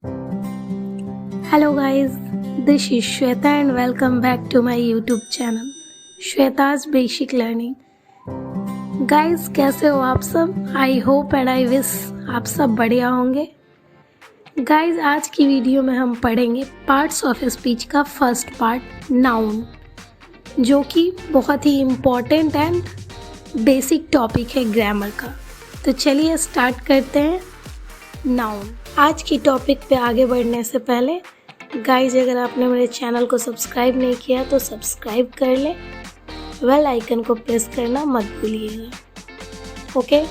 Hello guys, this is Shweta and welcome back to my YouTube channel Shweta's Basic Learning। Guys कैसे हो आप सब? I hope and I wish आप सब बढ़िया होंगे। गाइज आज की वीडियो में हम पढ़ेंगे पार्ट्स ऑफ स्पीच का फर्स्ट पार्ट नाउन, जो कि बहुत ही इम्पोर्टेंट एंड बेसिक टॉपिक है ग्रामर का। तो चलिए स्टार्ट करते हैं नाउन। आज की टॉपिक पे आगे बढ़ने से पहले गाइज अगर आपने मेरे चैनल को सब्सक्राइब नहीं किया तो सब्सक्राइब कर ले, बेल आइकन को प्रेस करना मत भूलिएगा। ओके,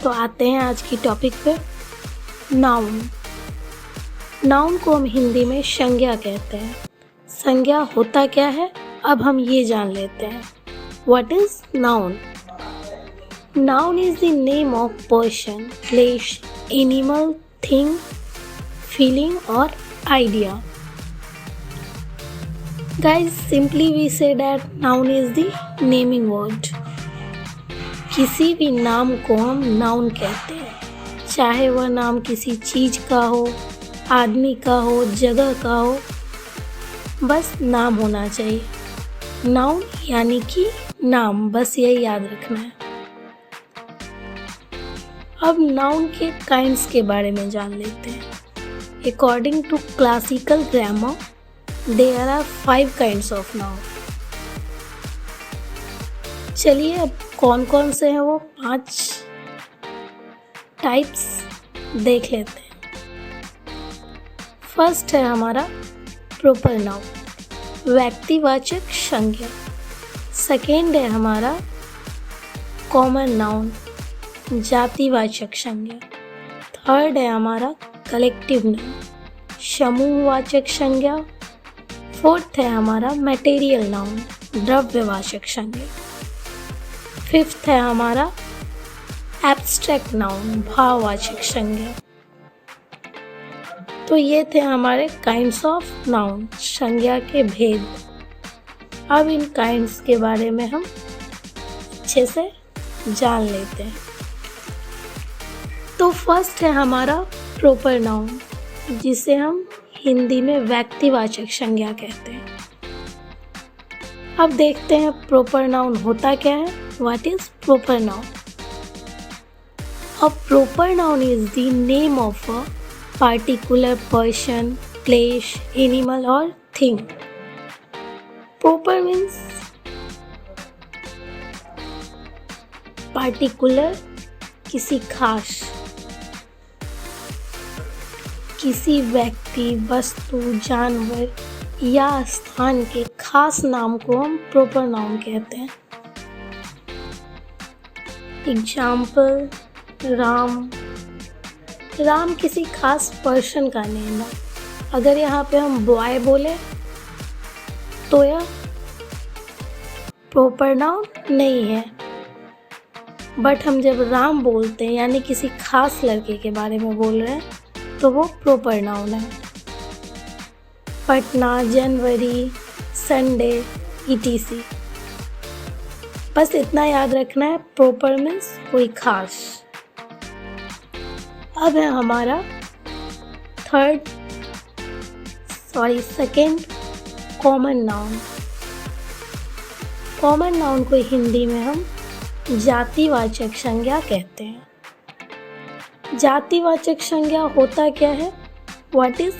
तो आते हैं आज की टॉपिक पे। नाउन को हम हिंदी में संज्ञा कहते हैं। संज्ञा होता क्या है अब हम ये जान लेते हैं। What is noun? Noun is the name of person, place, animal, thing, feeling or idea. Guys, simply we say that noun is the naming word. किसी भी नाम को हम नाउन कहते हैं, चाहे वह नाम किसी चीज का हो, आदमी का हो, जगह का हो, बस नाम होना चाहिए। नाउन यानी कि नाम, बस यही याद रखना है। अब नाउन के काइंड्स के बारे में जान लेते हैं। According to classical grammar, there are 5 kinds of noun. चलिए अब कौन कौन से हैं वो 5 टाइप्स देख लेते हैं। फर्स्ट है हमारा प्रॉपर नाउन, व्यक्तिवाचक संज्ञा। सेकेंड है हमारा कॉमन नाउन, जातिवाचक संज्ञा। थर्ड है हमारा कलेक्टिव नाउन, समूहवाचक संज्ञा। फोर्थ है हमारा मटेरियल नाउन, द्रव्यवाचक संज्ञा। फिफ्थ है हमारा एब्स्ट्रैक्ट नाउन, भाववाचक संज्ञा। तो ये थे हमारे काइंड्स ऑफ नाउन, संज्ञा के भेद। अब इन काइंड्स के बारे में हम अच्छे से जान लेते हैं। तो फर्स्ट है हमारा प्रॉपर नाउन, जिसे हम हिंदी में व्यक्तिवाचक संज्ञा कहते हैं। अब देखते हैं प्रॉपर नाउन होता क्या है। What is proper noun? A proper noun is the name of a particular person, place, animal और थिंग। प्रॉपर मीन्स पार्टिकुलर, किसी खास, किसी व्यक्ति, वस्तु, जानवर या स्थान के खास नाम को हम प्रॉपर नाउन कहते हैं। एग्जाम्पल, राम किसी खास पर्सन का नेम है। अगर यहाँ पे हम बॉय बोले तो यह प्रॉपर नाउन नहीं है, बट हम जब राम बोलते हैं यानी किसी खास लड़के के बारे में बोल रहे हैं तो वो प्रॉपर नाउन है। पटना, जनवरी, संडे, etc। बस इतना याद रखना है, प्रॉपर मीन्स कोई खास। अब है हमारा second common noun. Common noun को हिंदी में हम जातिवाचक संज्ञा कहते हैं। जातिवाचक संज्ञा होता क्या है? What is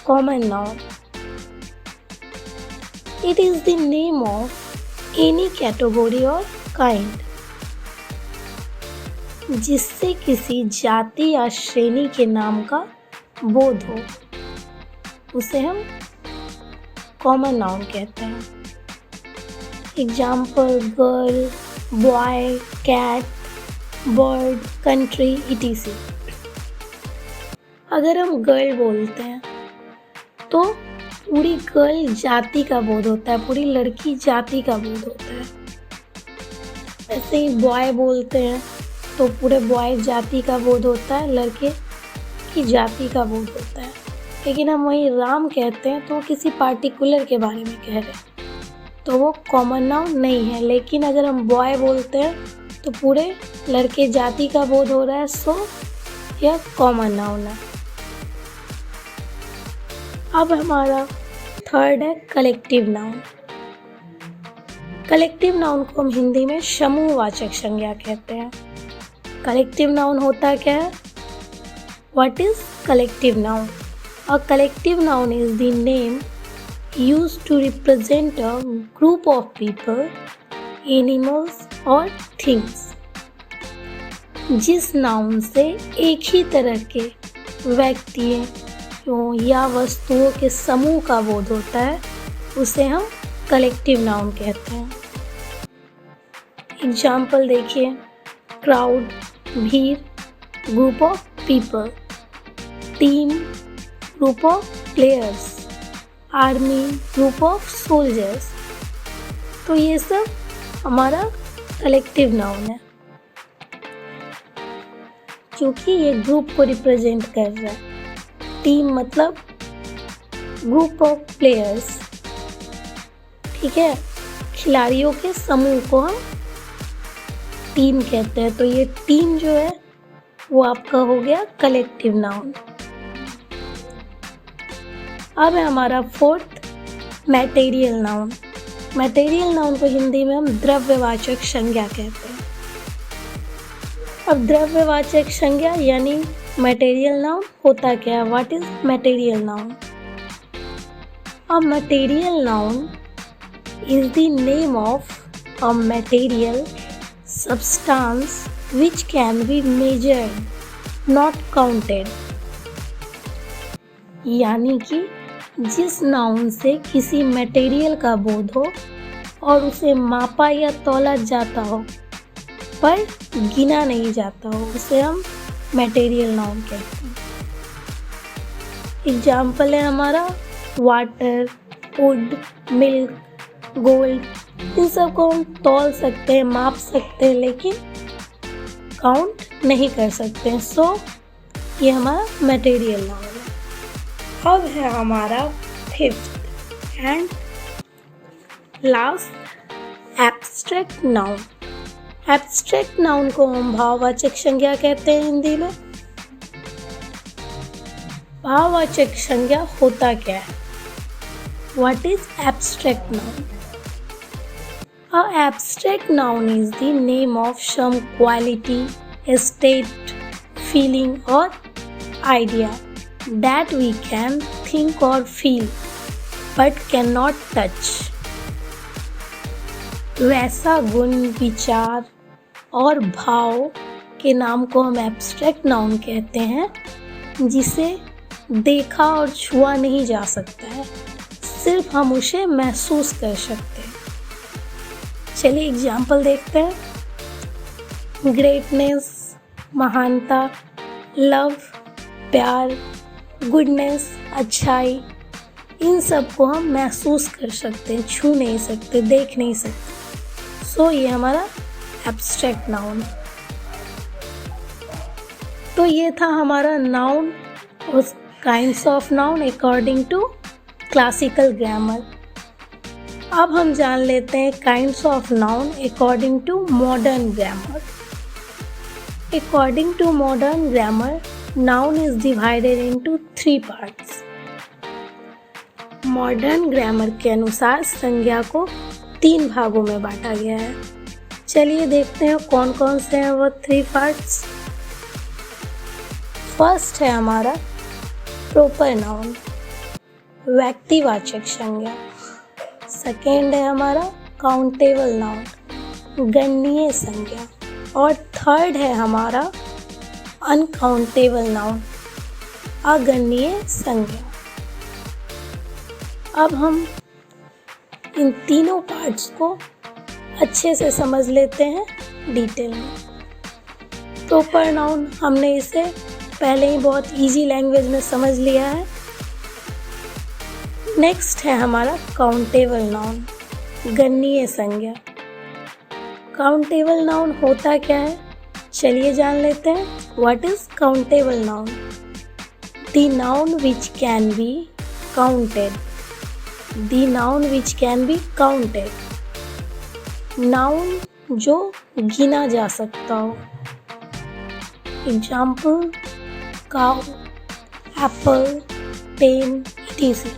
common noun? It is the name of any category और काइंड, जिससे किसी जाति या श्रेणी के नाम का बोध हो, उसे हम कॉमन नाउन कहते हैं। Example, girl, boy, cat, bird, country, etc। अगर हम गर्ल बोलते हैं तो पूरी गर्ल जाति का बोध होता है, पूरी लड़की जाति का बोध होता है। ऐसे ही बॉय बोलते हैं तो पूरे बॉय जाति का बोध होता है, लड़के की जाति का बोध होता है। लेकिन हम वही राम कहते हैं तो किसी पार्टिकुलर के बारे में कह रहे हैं, तो वो कॉमन नाउन नहीं है। लेकिन अगर हम बॉय बोलते हैं तो पूरे लड़के जाति का बोध हो रहा है, सो यह कॉमन नाउन है। अब हमारा थर्ड है कलेक्टिव नाउन। कलेक्टिव नाउन को हम हिंदी में समूहवाचक संज्ञा कहते हैं। कलेक्टिव नाउन होता क्या है? What is collective noun? A collective noun is the name used to represent a group of people, animals or things। जिस नाउन से एक ही तरह के व्यक्तियों या वस्तुओं के समूह का बोध होता है उसे हम कलेक्टिव नाउन कहते हैं। एग्जाम्पल देखिए, क्राउड भीड़, group of people, team group of players, army group of soldiers. तो ये सब हमारा कलेक्टिव नाउन है क्योंकि ये ग्रुप को रिप्रेजेंट कर रहा है। टीम मतलब ग्रुप ऑफ प्लेयर्स, ठीक है, खिलाड़ियों के समूह को हम टीम कहते हैं। तो ये टीम जो है वो आपका हो गया कलेक्टिव नाउन। अब है हमारा fourth material noun. Material noun को हिंदी में हम द्रव्यवाचक संज्ञा कहते हैं। अब द्रव्यवाचक संज्ञा यानी मैटेरियल नाउन होता क्या है? What is material noun? A material noun is the name of a material substance which can be measured, not counted। यानी कि जिस नाउन से किसी मटेरियल का बोध हो और उसे मापा या तौला जाता हो पर गिना नहीं जाता हो, उसे हम मटेरियल नाउन कहते हैं। एग्जाम्पल है हमारा वाटर, वुड, मिल्क, गोल्ड। इन सब को हम तौल सकते हैं, माप सकते हैं, लेकिन काउंट नहीं कर सकते हैं। सो ये हमारा मटेरियल नाउन है। अब है हमारा fifth and last abstract noun. Abstract noun को हम भाववाचक संज्ञा कहते हैं हिंदी में। भाववाचक संज्ञा होता क्या है? What is abstract noun? A abstract noun is the name of some quality, state, feeling or idea that we can think or feel but cannot touch। वैसा गुण, विचार और भाव के नाम को हम एब्स्ट्रैक्ट नाउन कहते हैं जिसे देखा और छुआ नहीं जा सकता है, सिर्फ हम उसे महसूस कर सकते हैं। चलिए एग्जाम्पल देखते हैं। ग्रेटनेस, महानता, लव, प्यार, गुडनेस, अच्छाई, इन सब को हम महसूस कर सकते हैं, छू नहीं सकते, देख नहीं सकते। सो ये हमारा एब्स्ट्रैक्ट नाउन। तो ये था हमारा नाउन और kinds of noun according to classical grammar. अब हम जान लेते हैं kinds of noun according to modern grammar. According to modern grammar, noun is divided into 3 parts. Modern grammar के अनुसार संज्ञा को 3 भागों में बांटा गया है। चलिए देखते हैं कौन कौन से हैं वो 3 पार्ट्स। फर्स्ट है हमारा प्रॉपर नाउन, व्यक्तिवाचक संज्ञा। सेकेंड है हमारा काउंटेबल नाउन, गणनीय संज्ञा। और थर्ड है हमारा अनकाउंटेबल नाउन, अगणनीय संज्ञा। अब हम इन तीनों पार्ट्स को अच्छे से समझ लेते हैं डिटेल में। प्रॉपर नाउन हमने इसे पहले ही बहुत इजी लैंग्वेज में समझ लिया है। नेक्स्ट है हमारा काउंटेबल नाउन, गणनीय संज्ञा। काउंटेबल नाउन होता क्या है? चलिए जान लेते हैं। What is countable noun? The noun which can be counted. The noun which can be counted, noun जो गिना जा सकता हो। Example cow, apple, pen, etc.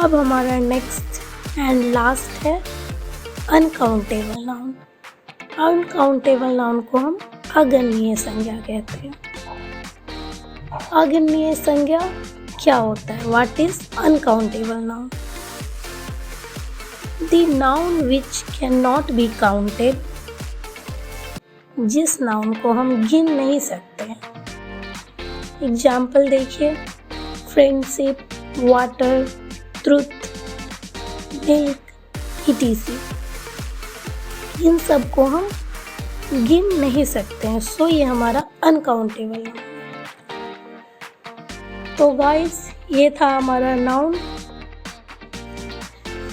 अब हमारा नेक्स्ट एंड लास्ट है अनकाउंटेबल नाउन। अनकाउंटेबल नाउन को हम अगणनीय संज्ञा कहते हैं। अगणनीय संज्ञा क्या होता है? What is uncountable noun? The noun which can not be counted, जिस नाउन को हम गिन नहीं सकते। एग्जाम्पल देखिए, friendship, water, truth, milk, etc. इन सब को हम गिन नहीं सकते हैं, सो ये हमारा अनकाउंटेबल नाउन है। तो गाइस, ये था हमारा noun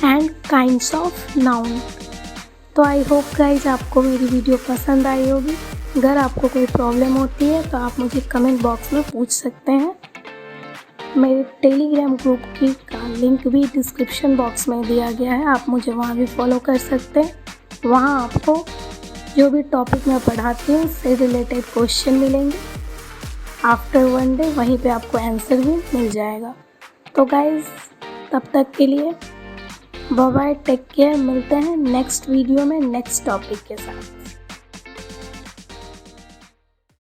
and kinds of noun. तो आई होप गाइज आपको मेरी वीडियो पसंद आई होगी। अगर आपको कोई प्रॉब्लम होती है तो आप मुझे कमेंट बॉक्स में पूछ सकते हैं। मेरे टेलीग्राम ग्रुप का लिंक भी डिस्क्रिप्शन बॉक्स में दिया गया है, आप मुझे वहाँ भी फॉलो कर सकते हैं। वहाँ आपको जो भी टॉपिक मैं पढ़ाती हूँ उससे रिलेटेड क्वेश्चन मिलेंगे। आफ्टर 1 डे वहीं पे आपको आंसर भी मिल जाएगा। तो गाइज, तब तक के लिए बाय बाय, टेक केयर। मिलते हैं नेक्स्ट वीडियो में नेक्स्ट टॉपिक के साथ।